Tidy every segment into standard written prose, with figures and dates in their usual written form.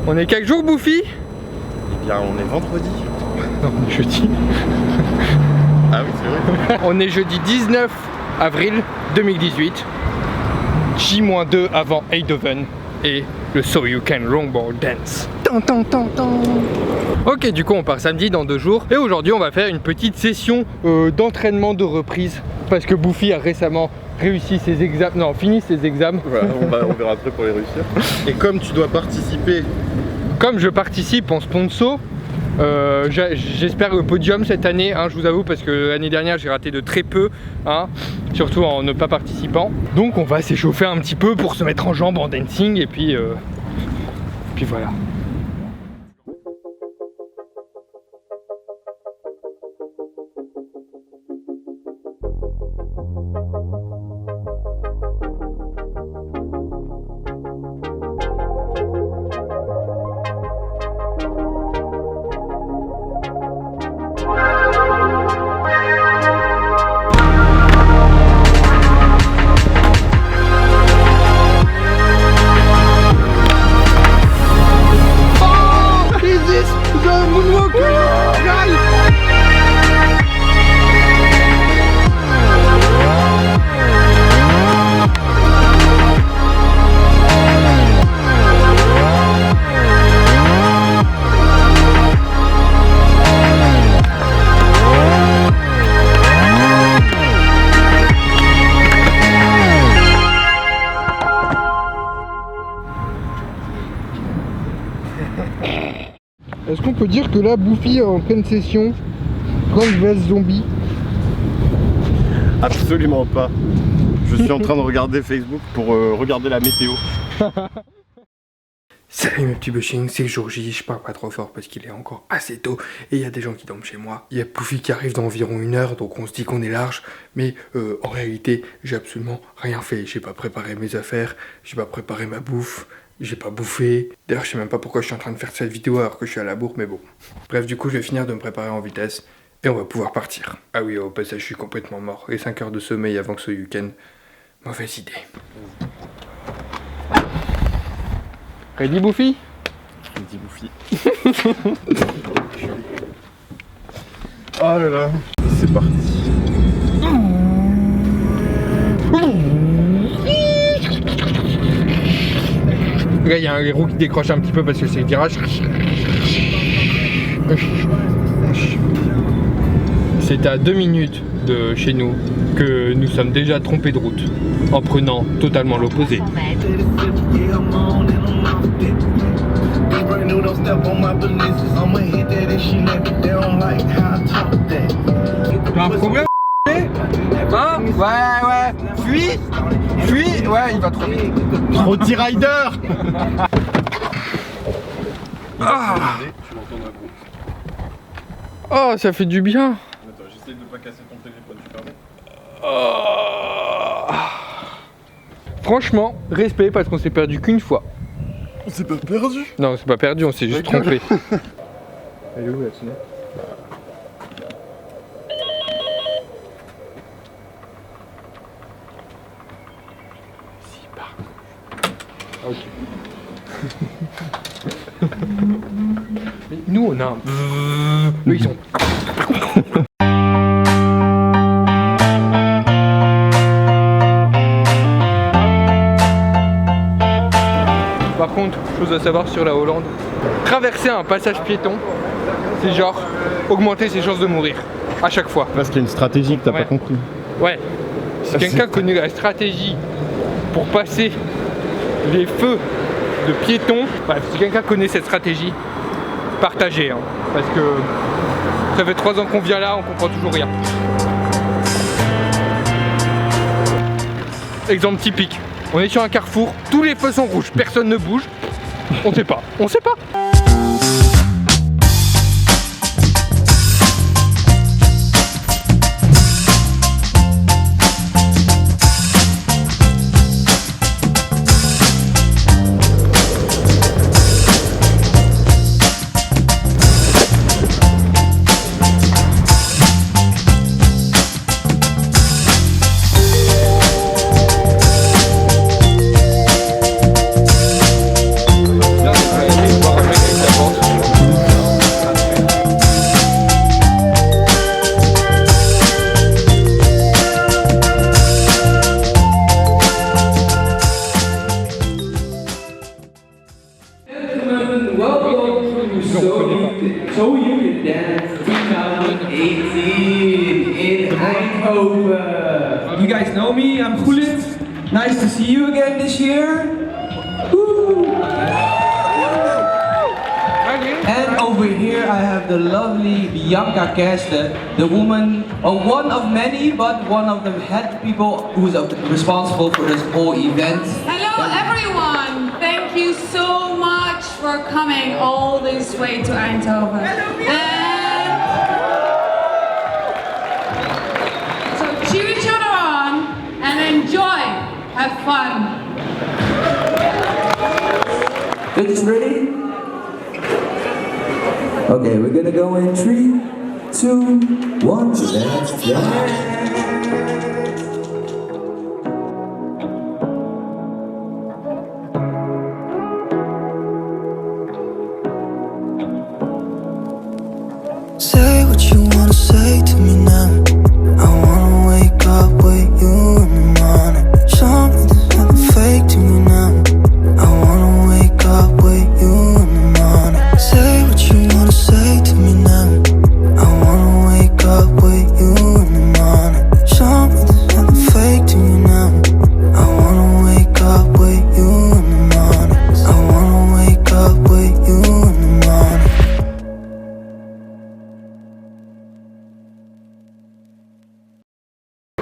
On est quel jour, Bouffi? Eh bien, on est vendredi. Non, on est jeudi. Ah oui, c'est vrai. On est jeudi 19 avril 2018. J-2 avant Eindhoven et le So You Can Longboard Dance. Ok, du coup on part samedi dans 2 jours. Et aujourd'hui on va faire une petite session d'entraînement de reprise. Parce que Bouffi a récemment réussi ses examens, non, fini ses examens. Voilà, on verra après pour les réussir. Et comme tu dois participer, comme je participe en sponsor, j'espère le podium cette année, hein, je vous avoue, parce que l'année dernière j'ai raté de très peu, hein, surtout en ne pas participant. Donc on va s'échauffer un petit peu pour se mettre en jambes en dancing et puis voilà. Est-ce qu'on peut dire que là, Bouffi est en pleine session Plants vs Zombie? absolument pas. Je suis en train de regarder Facebook pour regarder la météo. Salut mes petits bushings, c'est le jour J, je parle pas trop fort parce qu'il est encore assez tôt et il y a des gens qui dorment chez moi. Il y a Bouffi qui arrive dans environ 1 heure, donc on se dit qu'on est large, mais en réalité j'ai absolument rien fait. J'ai pas préparé mes affaires, j'ai pas préparé ma bouffe, j'ai pas bouffé. D'ailleurs je sais même pas pourquoi je suis en train de faire cette vidéo alors que je suis à la bourre, mais bon. Bref, du coup je vais finir de me préparer en vitesse et on va pouvoir partir. Ah oui, au passage je suis complètement mort, et 5 heures de sommeil avant que ce week-end, mauvaise idée. Ready Bouffi? Ready Bouffi. Oh là là, c'est parti. Là il y a les roues qui décrochent un petit peu parce que c'est le virage. C'est à 2 minutes de chez nous que nous sommes déjà trompés de route en prenant totalement l'opposé. T'as un problème? Hein? Ouais, fuis, ouais, il va trop vite. Roti Rider. Ah. Oh, ça fait du bien. Attends, j'essaie de pas casser ton téléphone, tu permets? Oh. Franchement, respect parce qu'on s'est perdu qu'une fois. On s'est pas perdu? Non, on s'est pas perdu, on s'est juste trompé. Elle est où la sonnette? Si, par. Ok. Mais nous on a un. Eux ils ont. Par contre, chose à savoir sur la Hollande, traverser un passage piéton, c'est genre augmenter ses chances de mourir à chaque fois. Parce qu'il y a une stratégie que t'as pas compris. Ouais. Si quelqu'un connaît la stratégie pour passer les feux de piétons, bref, si quelqu'un connaît cette stratégie, partagez, hein, parce que ça fait 3 ans qu'on vient là, on comprend toujours rien. Exemple typique, on est sur un carrefour, tous les feux sont rouges, personne ne bouge, on sait pas. je le reconnais pas. So you can dance 2018 in Eindhoven. You guys know me, I'm Juliet. Nice to see you again this year. Woo. And over here I have the lovely Bianca Kester, the woman, one of many, but one of the head people who's responsible for this whole event. Hello everyone! Thank you so much for coming all this way to Eindhoven. And so cheer each other on and enjoy. Have fun. Is ready? Okay, we're gonna go in 3, 2, 1, let's go. Say what you wanna say to me now. I wanna wake up with you in the morning. Show me there's nothing fake to me now. I wanna wake up with you in the morning. Say what you wanna say to me now. I wanna wake up with you in the morning. Show me there's nothing fake to me now. I wanna wake up with you in the morning. I wanna wake up with you in the morning.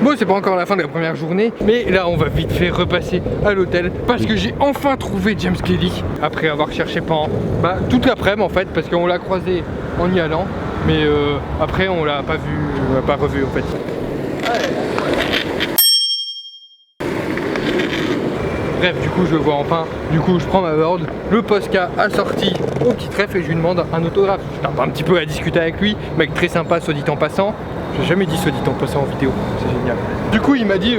Bon, c'est pas encore la fin de la première journée, mais là on va vite fait repasser à l'hôtel parce que j'ai enfin trouvé James Kelly après avoir cherché pendant toute l'après-midi en fait, parce qu'on l'a croisé en y allant, mais après on l'a pas vu, on l'a pas revu en fait. Bref, du coup je le vois enfin, du coup je prends ma board, le Posca a sorti au petit trèfle et je lui demande un autographe. J'étais un petit peu à discuter avec lui, mec très sympa, soit dit en passant. J'ai jamais dit soit dit en passant en vidéo, c'est génial. Du coup il m'a dit,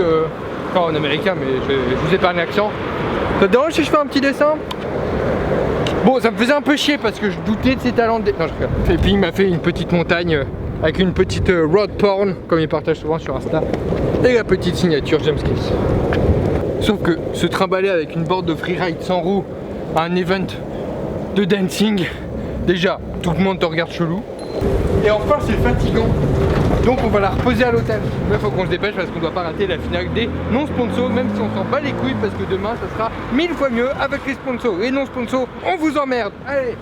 pas en américain mais je vous ai pas un accent. Ça te dérange si je fais un petit dessin? Bon, ça me faisait un peu chier parce que je doutais de ses talents de... Non, je rigole. Et puis il m'a fait une petite montagne avec une petite road porn, comme il partage souvent sur Insta. Et la petite signature James Kelly. Sauf que se trimballer avec une board de freeride sans roue à un event de dancing, déjà, tout le monde te regarde chelou. Et enfin, c'est fatigant. Donc on va la reposer à l'hôtel. Mais il faut qu'on se dépêche parce qu'on doit pas rater la finale des non-sponsors, même si on s'en bat les couilles parce que demain ça sera 1000 fois mieux avec les sponsors. Les non-sponsors, on vous emmerde. Allez.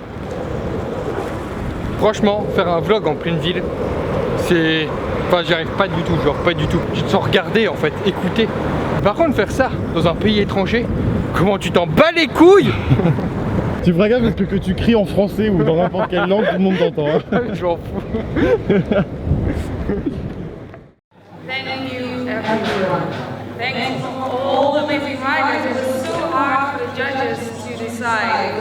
Franchement, faire un vlog en pleine ville, c'est... Enfin, j'y arrive pas du tout, genre pas du tout. Je te sens regarder en fait, écouter. Par contre, faire ça dans un pays étranger, comment tu t'en bats les couilles? Tu feras gaffe parce que tu cries en français ou dans n'importe quelle langue, tout le monde t'entend. Hein. Je m'en fous. Thank you everyone. Thanks for all the amazing riders. It was so hard for the judges to decide. It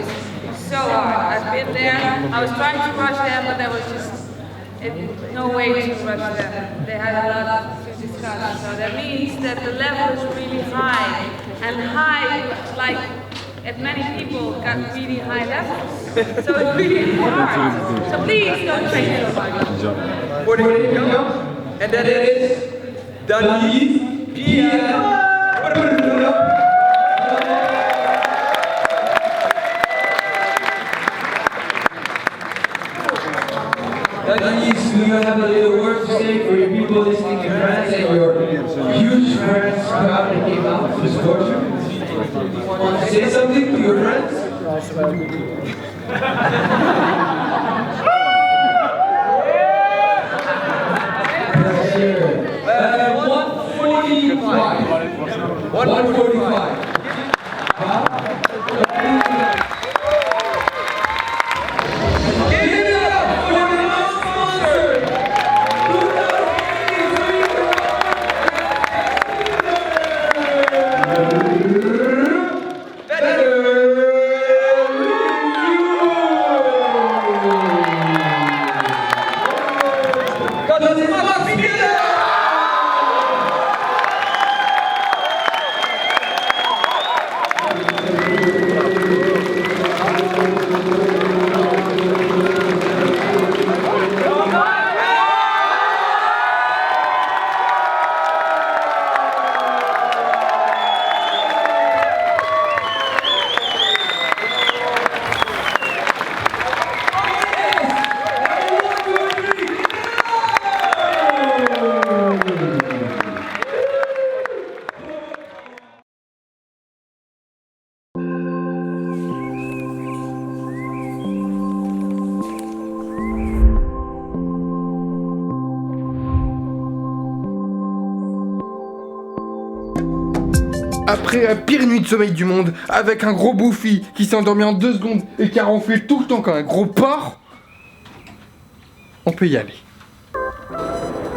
was so hard. I've been there. I was trying to rush them, but there was just no way to rush them. They had a lot to discuss. So that means that the level is really high. And high, like if many people got really high levels. So it's really hard. So please don't train nobody. For the kingdom, and that is Danice Pierre. Danice, do you have a little word to say for your people listening in France and your huge France crowd that came out for this workshop? Want to say something to your friends? 145. après la pire nuit de sommeil du monde, avec un gros bouffi qui s'est endormi en 2 secondes et qui a ronflé tout le temps comme un gros porc, on peut y aller.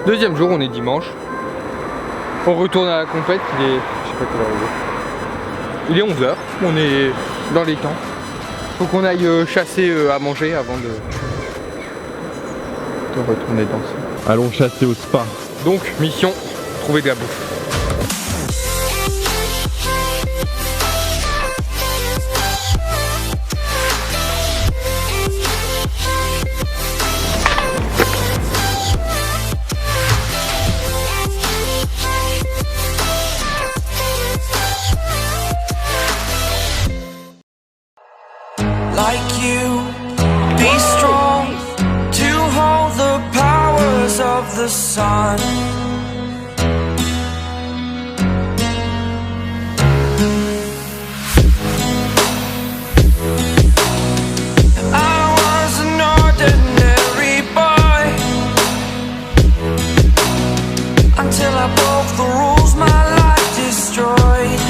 Deuxième jour, on est dimanche. On retourne à la compète, il est... je sais pas quelle heure il est. Il est 11h, on est dans les temps. Faut qu'on aille chasser à manger avant de retourner danser. Allons chasser au spa. Donc, mission, trouver de la bouffe. Like you, be strong to hold the powers of the sun. I was an ordinary boy until I broke the rules my life destroyed.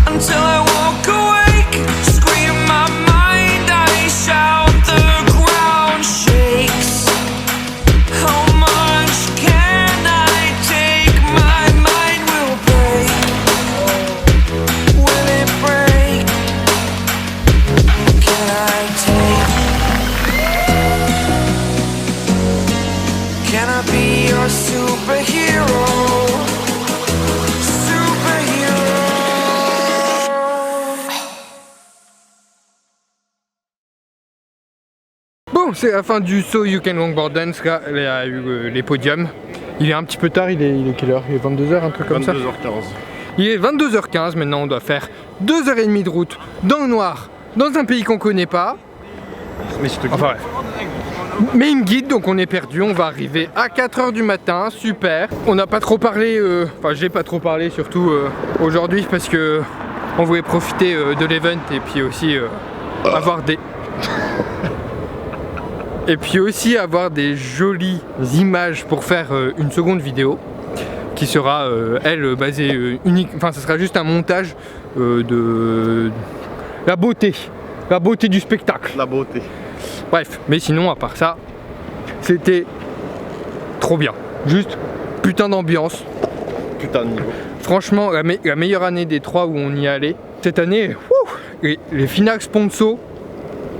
Until I woke awake, scream my mind, I shout, the ground shakes. How much can I take? My mind will break. Will it break? Can I take? Can I be your superhero? Bon, c'est la fin du So You Can Longboard Dance, là, il y a eu les podiums. Il est un petit peu tard, il est quelle heure? Il est 22h, un truc comme ça. 22h15. Il est 22h15, maintenant on doit faire 2h30 de route dans le noir, dans un pays qu'on connaît pas. Mais je te Enfin bref. Mais il me guide, donc on est perdu, on va arriver à 4h du matin, super. On n'a pas trop parlé, enfin j'ai pas trop parlé surtout aujourd'hui parce que on voulait profiter de l'event et puis aussi avoir des... Et puis aussi avoir des jolies images pour faire une seconde vidéo qui sera elle basée unique, enfin ce sera juste un montage de la beauté du spectacle. La beauté. Bref, mais sinon à part ça, c'était trop bien. Juste putain d'ambiance. Putain de niveau. Franchement, la meilleure année des 3 où on y allait. Cette année, les Finax Ponceau,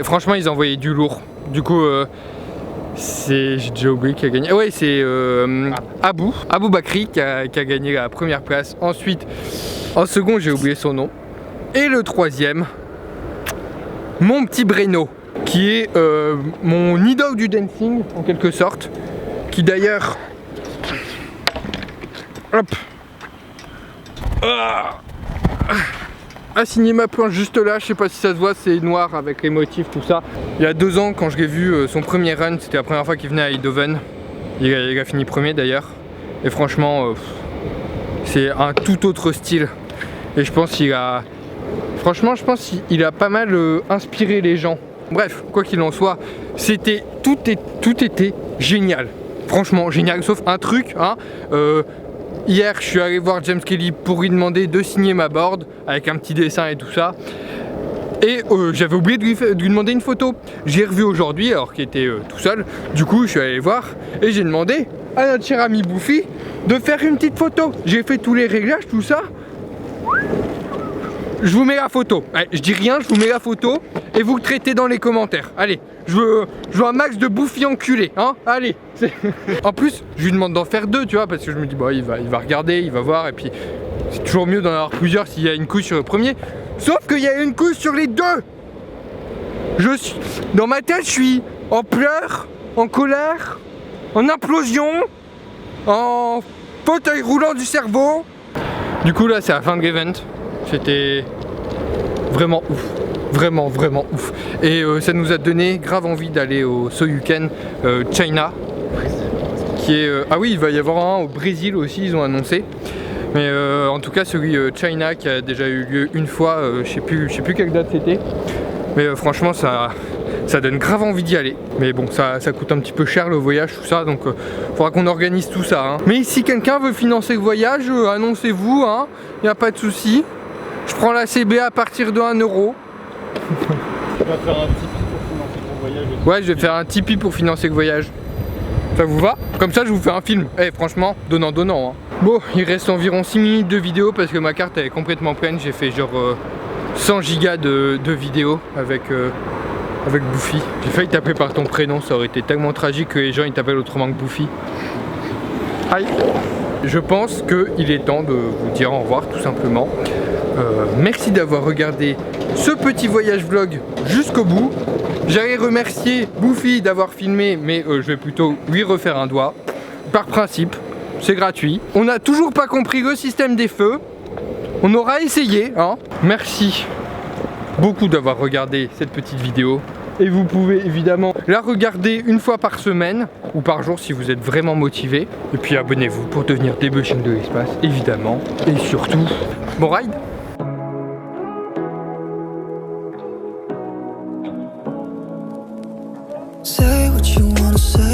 franchement ils envoyaient du lourd. Du coup, j'ai déjà oublié qui a gagné. Ouais, c'est Abou Bakri qui a gagné la première place. Ensuite, en second, j'ai oublié son nom. Et le troisième, mon petit Breno, qui est mon idole du dancing, en quelque sorte. Qui d'ailleurs... Hop, a signé ma planche juste là, je sais pas si ça se voit, c'est noir avec les motifs, tout ça. Il y a 2 ans, quand je l'ai vu, son premier run, c'était la première fois qu'il venait à Eindhoven. Il a fini premier d'ailleurs. Et franchement, c'est un tout autre style. Et je pense qu'il a... Franchement, je pense qu'il a pas mal inspiré les gens. Bref, quoi qu'il en soit, c'était... Tout était génial. Franchement, génial, sauf un truc, hein. Hier, je suis allé voir James Kelly pour lui demander de signer ma board avec un petit dessin et tout ça. Et j'avais oublié de lui demander une photo. J'ai revu aujourd'hui alors qu'il était tout seul. Du coup, je suis allé voir et j'ai demandé à notre cher ami Bouffi de faire une petite photo. J'ai fait tous les réglages, tout ça. Je vous mets la photo. Allez, je dis rien, je vous mets la photo et vous le traitez dans les commentaires. Allez, je veux un max de Bouffi enculé, hein. Allez. En plus, je lui demande d'en faire 2, tu vois, parce que je me dis, bah, il va regarder, il va voir, et puis c'est toujours mieux d'en avoir plusieurs s'il y a une couche sur le premier. Sauf qu'il y a une couche sur les 2. Dans ma tête, je suis en pleurs, en colère, en implosion, en fauteuil roulant du cerveau. Du coup, là, c'est la fin de l'event. C'était vraiment ouf. Vraiment ouf. Et ça nous a donné grave envie d'aller au So You Can China. Qui est, ah oui, il va y avoir un au Brésil aussi, ils ont annoncé. Mais en tout cas, celui China qui a déjà eu lieu une fois, je sais plus quelle date c'était. Mais franchement, ça Ça donne grave envie d'y aller. Mais bon, ça coûte un petit peu cher le voyage, tout ça, donc faudra qu'on organise tout ça. Hein. Mais si quelqu'un veut financer le voyage, annoncez-vous, hein, y a pas de souci. Je prends la CB à partir de 1 euro. Tu vas faire un Tipeee pour financer ton voyage aussi. Ouais, je vais faire un Tipeee pour financer le voyage. Ça vous va? Comme ça, je vous fais un film. Eh, franchement, donnant. Hein. Bon, il reste environ 6 minutes de vidéo parce que ma carte elle est complètement pleine. J'ai fait genre 100 gigas de vidéos avec Bouffi. J'ai failli t'appeler par ton prénom, ça aurait été tellement tragique que les gens ils t'appellent autrement que Bouffi. Aïe. Je pense qu'il est temps de vous dire au revoir tout simplement. Merci d'avoir regardé ce petit voyage vlog jusqu'au bout. J'allais remercier Bouffi d'avoir filmé, mais je vais plutôt lui refaire un doigt. Par principe, c'est gratuit. On n'a toujours pas compris le système des feux. On aura essayé, hein. Merci beaucoup d'avoir regardé cette petite vidéo. Et vous pouvez évidemment la regarder une fois par semaine ou par jour si vous êtes vraiment motivé. Et puis abonnez-vous pour devenir débauching de l'espace, évidemment. Et surtout, bon ride! Say what you wanna say.